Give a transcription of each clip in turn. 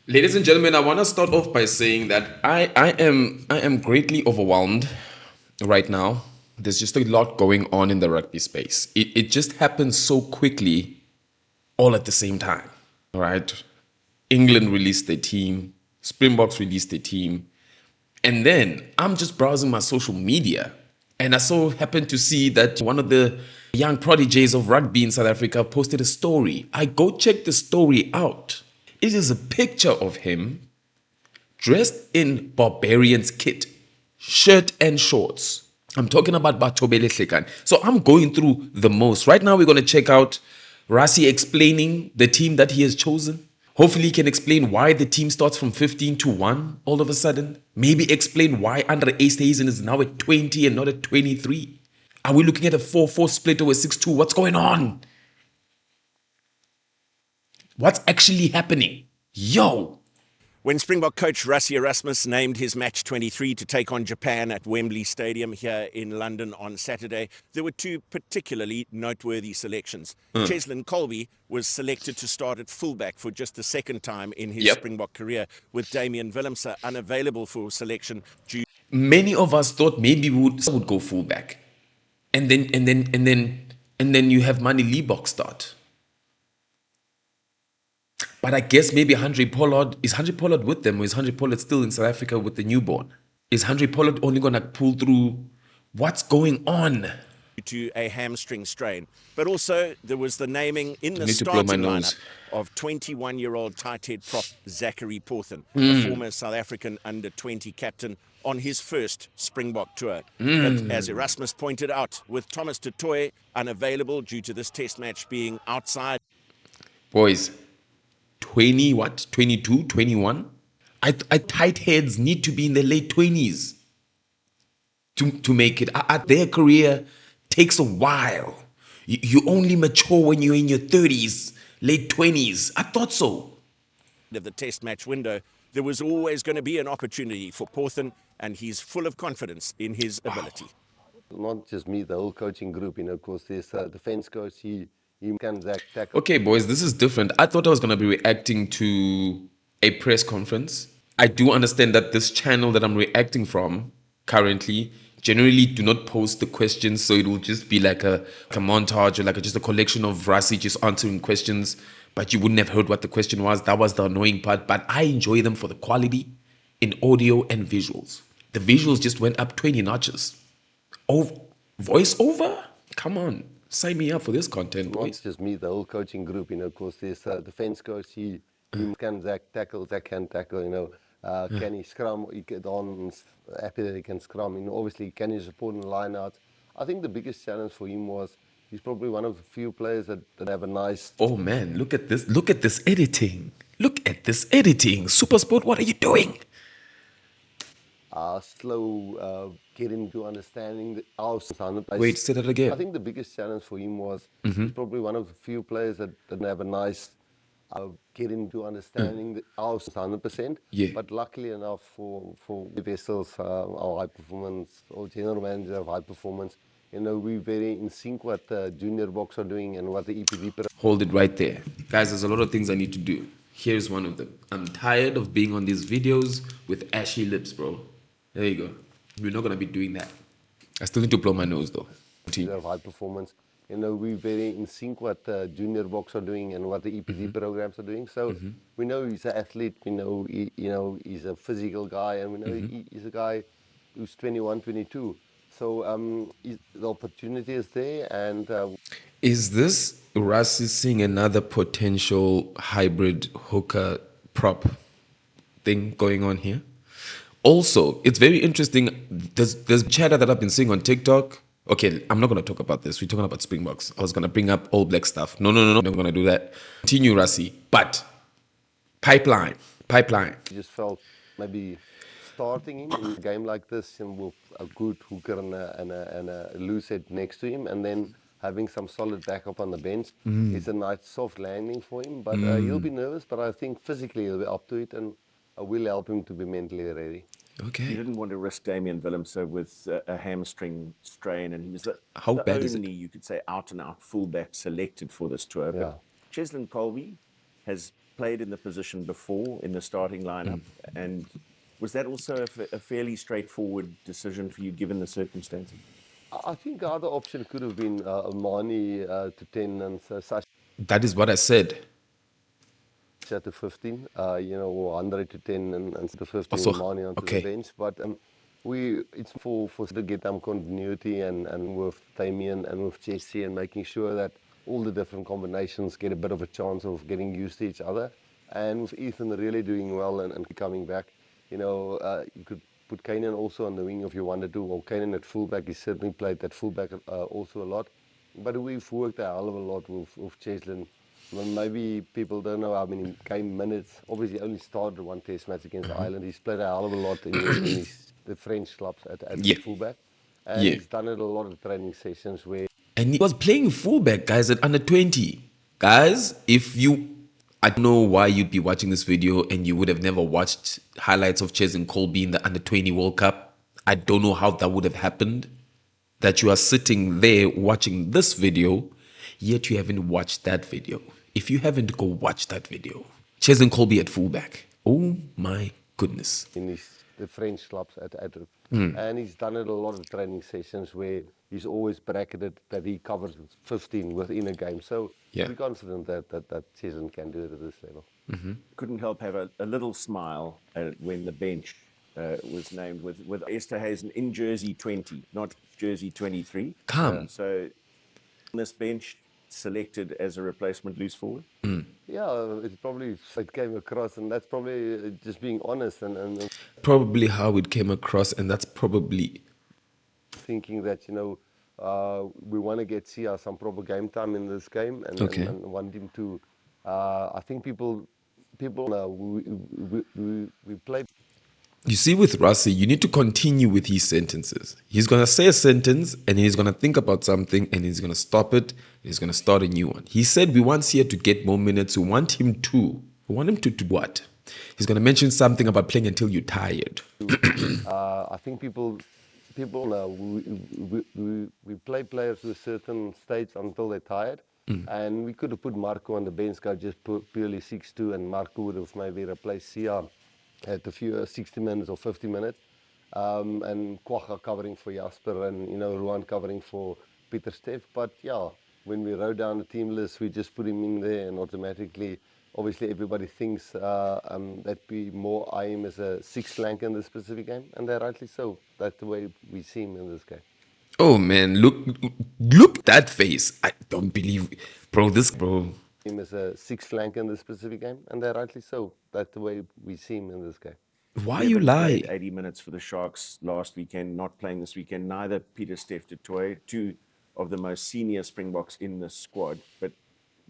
Ladies and gentlemen, I want to start off by saying that I am greatly overwhelmed right now. There's just a lot going on in the rugby space. It just happens so quickly, all at the same time. All right. England released their team, Springboks released their team, and then I'm just browsing my social media, and I so happened to see that one of the young prodigies of rugby in South Africa posted a story. I go check the story out. It is a picture of him dressed in Barbarian's kit, shirt and shorts. I'm talking about Batobele Hlekan. So I'm going through the most. Right now, we're going to check out Rassie explaining the team that he has chosen. Hopefully, he can explain why the team starts from 15 to 1 all of a sudden. Maybe explain why Andre Easthuizen is now at 20 and not at 23. Are we looking at a 4-4 split or a 6-2? What's going on? What's actually happening? Yo! When Springbok coach Rassie Erasmus named his match 23 to take on Japan at Wembley Stadium here in London on Saturday, there were two particularly noteworthy selections. Cheslin Kolbe was selected to start at fullback for just the second time in his Springbok career, with Damian Willemse unavailable for selection due. Many of us thought maybe we would go fullback. And then you have Manny Liebok start. But I guess maybe Handré Pollard, is Handré Pollard with them, or is Handré Pollard still in South Africa with the newborn? Is Handré Pollard only going to pull through? What's going on? To a hamstring strain. But also there was the naming in the need to blow my starting nose. lineup of 21-year-old tight head prop Zachary Porthen, the former South African under-20 captain on his first Springbok tour. But as Erasmus pointed out, with Thomas Tutoy unavailable due to this test match being outside. Boys, 20 what? 22, 21? I tight heads need to be in the late 20s to make it. Their career takes a while. You only mature when you're in your 30s, late 20s. I thought so. Of the test match window, there was always going to be an opportunity for Porthen, and he's full of confidence in his ability. Not just me, the whole coaching group, of course, there's a defense coach, he can tackle. Okay, boys, this is different. I thought I was going to be reacting to a press conference. I do understand that this channel that I'm reacting from currently generally do not post the questions, so it will just be like a montage or like just a collection of Rassie just answering questions, but you wouldn't have heard what the question was. That was the annoying part, but I enjoy them for the quality in audio and visuals. The visuals just went up 20 notches. Oh, voiceover? Come on, sign me up for this content, boys. Not just me, the whole coaching group, of course, there's a defense coach, he can tackle, Zach can tackle, can he scrum, he get on, happy that he can scrum, obviously can he support in the line out. I think the biggest challenge for him was he's probably one of the few players that have a nice... Oh man, look at this editing. Look at this editing. Supersport, what are you doing? slow getting to understanding our sound. Wait, say that again. I think the biggest challenge for him was he's probably one of the few players that didn't have a nice getting to understanding our 100%. Yeah. But luckily enough for Vessels, our high performance, or general manager of high performance, we're very in sync what the junior box are doing and what the EPD. Hold it right there. Guys, there's a lot of things I need to do. Here's one of them. I'm tired of being on these videos with ashy lips, bro. There you go. We're not going to be doing that. I still need to blow my nose, though. Of high performance. We're very in sync what the junior box are doing and what the EPD programs are doing. So we know he's an athlete. We know he's a physical guy, and we know he's a guy who's 21, 22. So the opportunity is there, and is this Rassie seeing another potential hybrid hooker prop thing going on here? Also, it's very interesting. There's chatter that I've been seeing on TikTok. Okay, I'm not going to talk about this. We're talking about Springboks. I was going to bring up All Black stuff. No. I'm not going to do that. Continue, Rassie. But pipeline. I just felt maybe starting him in a game like this and with a good hooker and a loose head next to him, and then having some solid backup on the bench is a nice soft landing for him. But he'll be nervous, but I think physically he'll be up to it, and I will help him to be mentally ready. Okay. You didn't want to risk Damian Willemse with a hamstring strain, and he was the bad is it? you could say, out-and-out fullback selected for this tour. Yeah. But Cheslin Kolbe has played in the position before in the starting lineup, and was that also a fairly straightforward decision for you given the circumstances? I think the other option could have been Mani to 10 and Sasha That is what I said. to 15, or 100 to 10 and to 15 Also, and Mani onto the okay. bench. But it's for to get continuity and with Damien and with Jesse and making sure that all the different combinations get a bit of a chance of getting used to each other. And with Ethan really doing well and coming back, you could put Kanan also on the wing if you wanted to, or Kanan at fullback. He certainly played that fullback also a lot. But we've worked a hell of a lot with Cheslin. Well, maybe people don't know how many game minutes. Obviously, he only started one test match against Ireland. He's played a hell of a lot in the French clubs at Yeah, fullback. And yeah. he's done it a lot of training sessions where And he was playing fullback, guys, at under 20. Guys, if you, I don't know why you'd be watching this video and you would have never watched highlights of Ches and Colby in the under 20 World Cup. I don't know how that would have happened. That you are sitting there watching this video, yet you haven't watched that video. If you haven't, go watch that video. Ches and Colby at fullback. Oh my goodness. in the French clubs at and he's done it a lot of training sessions where he's always bracketed that he covers 15 within a game. So Yeah. we're confident that Cheslin can do it at this level. Couldn't help have a little smile when the bench was named with Esterhazen in jersey 20, not jersey 23. Come. So this bench selected as a replacement loose forward. Yeah, it came across, and that's probably just being honest and Probably how it came across, and that's probably thinking that we want to get Sia some proper game time in this game okay. and want him to. I think people we play. You see, with Rassie, you need to continue with his sentences. He's going to say a sentence and he's going to think about something and he's going to stop it. He's going to start a new one. He said, we want Sia to get more minutes. We want him to do what? He's going to mention something about playing until you're tired. I think people we play players to a certain stage until they're tired. And we could have put Marco on the bench, go just purely 6-2, and Marco would have maybe replaced Sia at a few 60 minutes or 50 minutes. And Kwacha covering for Jasper and, Ruan covering for Peter Steff. But yeah, when we wrote down the team list, we just put him in there and automatically, obviously everybody thinks that we more eye him as a sixth flanker in this specific game, and they're rightly so. That's the way we see him in this game. Oh man, look at that face. I don't believe, bro, Him as a sixth flanker in this specific game, and they're rightly so. That's the way we see him in this game. Why you Evans lie? played 80 minutes for the Sharks last weekend, not playing this weekend. Neither Peter Steff du Toit, two of the most senior Springboks in the squad. But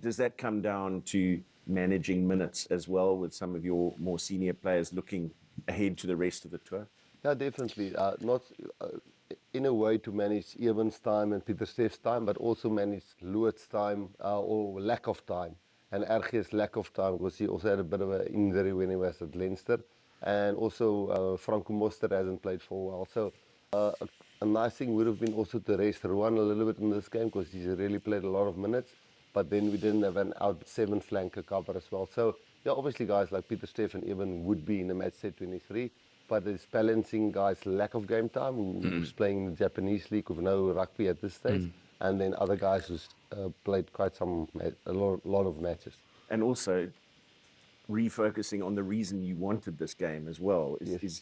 does that come down to managing minutes as well with some of your more senior players looking ahead to the rest of the tour? Yeah, definitely. Not in a way to manage Evans' time and Peter Steff's time, but also manage Lewitt's time or lack of time. And RG's lack of time because he also had a bit of an injury when he was at Leinster. And also Franco Moster hasn't played for a while. So a nice thing would have been also to rest Ruan a little bit in this game because he's really played a lot of minutes. But then we didn't have an out seven flanker cover as well. So yeah, obviously guys like Peter Steff and Evan would be in the match set 23. But it's balancing guys' lack of game time, who's playing in the Japanese league with no rugby at this stage, and then other guys who's played quite a lot of matches. And also refocusing on the reason you wanted this game as well is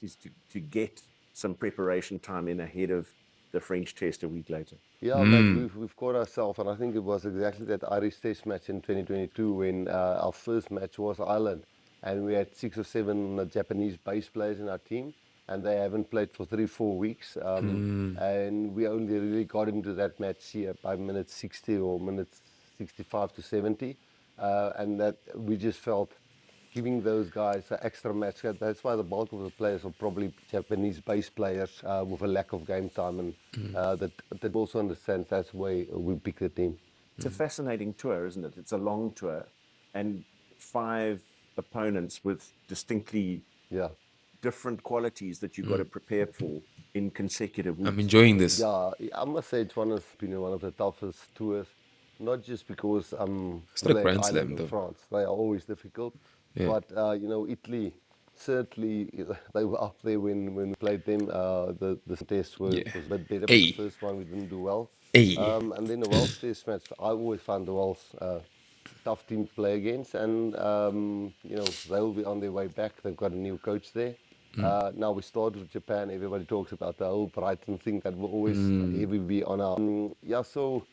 to get some preparation time in ahead of the French test a week later. Yeah, but we've caught ourselves, and I think it was exactly that Irish test match in 2022 when our first match was Ireland. And we had 6 or 7 Japanese base players in our team, and they haven't played for 3-4 weeks. And we only really got into that match here by minute 60 or minutes 65 to 70. And that we just felt giving those guys an extra match. That's why the bulk of the players are probably Japanese base players with a lack of game time. And that also understands that's why we pick the team. It's a fascinating tour, isn't it? It's a long tour, and 5 opponents with distinctly different qualities that you've got to prepare for in consecutive weeks. I'm enjoying this. Yeah, I must say it's been one of the toughest tours. not just because It's not a they're grand island slam of though. France. They are always difficult, Yeah. but Italy certainly they were up there when we played them. The test Yeah. was a bit better, but the Hey. first one we didn't do well. Hey. And then the Welsh test match, I always found the Welsh tough team to play against, and they'll be on their way back. They've got a new coach there. Now we start with Japan. Everybody talks about the whole Brighton thing that will always heavy be on our. Yeah, so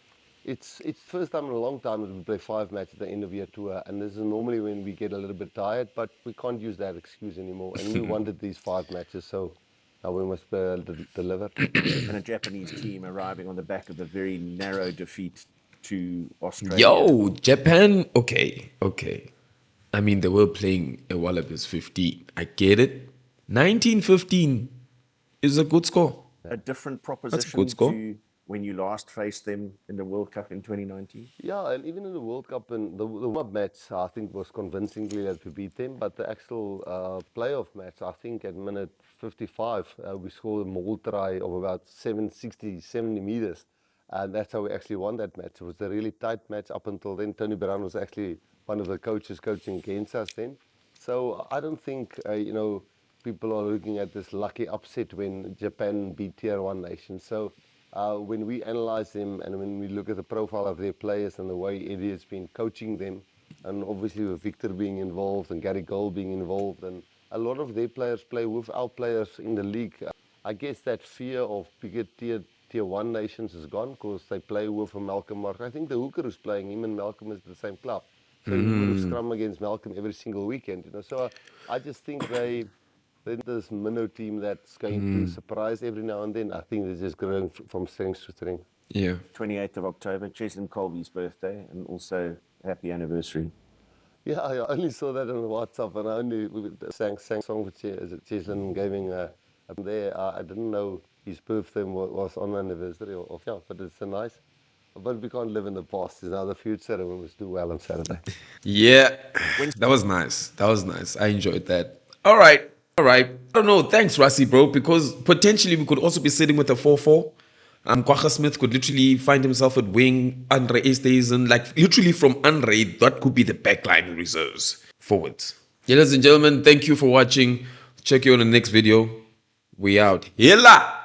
it's first time in a long time that we play 5 matches at the end of year tour, and this is normally when we get a little bit tired, but we can't use that excuse anymore. And we wanted these 5 matches, so now we must deliver. And a Japanese team arriving on the back of a very narrow defeat to Australia. Yo, Japan. Okay. Okay. I mean, they were playing a Wallabies 15. I get it. 19-15 is a good score. A different That's a good proposition score. to when you last faced them in the World Cup in 2019. Yeah, and even in the World Cup, and the warm-up match, I think was convincingly that we beat them. But the actual playoff match, I think at minute 55, we scored a maul try of about 70 meters. And that's how we actually won that match. It was a really tight match up until then. Tony Brown was actually one of the coaches coaching against us then. So I don't think, people are looking at this lucky upset when Japan beat Tier 1 nations. So when we analyze them and when we look at the profile of their players and the way Eddie has been coaching them, and obviously with Victor being involved and Gary Gold being involved, and a lot of their players play with our players in the league, I guess that fear of bigger tier 1 nations is gone because they play with a Malcolm Mark. I think the hooker who's playing, him and Malcolm is the same club. So he would have scrum against Malcolm every single weekend, So I just think then this minnow team that's going to surprise every now and then. I think they're just growing from strength to strength. Yeah. 28th of October, Cheslin Colby's birthday, and also happy anniversary. Yeah, I only saw that on WhatsApp, and I only sang song for Cheslin giving there. I didn't know his birthday was on anniversary yeah, but it's a nice. But we can't live in the past. It's now the future, and we must do well on Saturday. Yeah. That was nice. That was nice. I enjoyed that. All right. All right. I don't know. Thanks, Rassie, bro, because potentially we could also be sitting with a 4-4. Kwagga Smith could literally find himself at wing. Andre Easthuizen, like literally from Andre, that could be the backline reserves forwards. Yeah, ladies and gentlemen, thank you for watching. Check you on the next video. We out. Hila!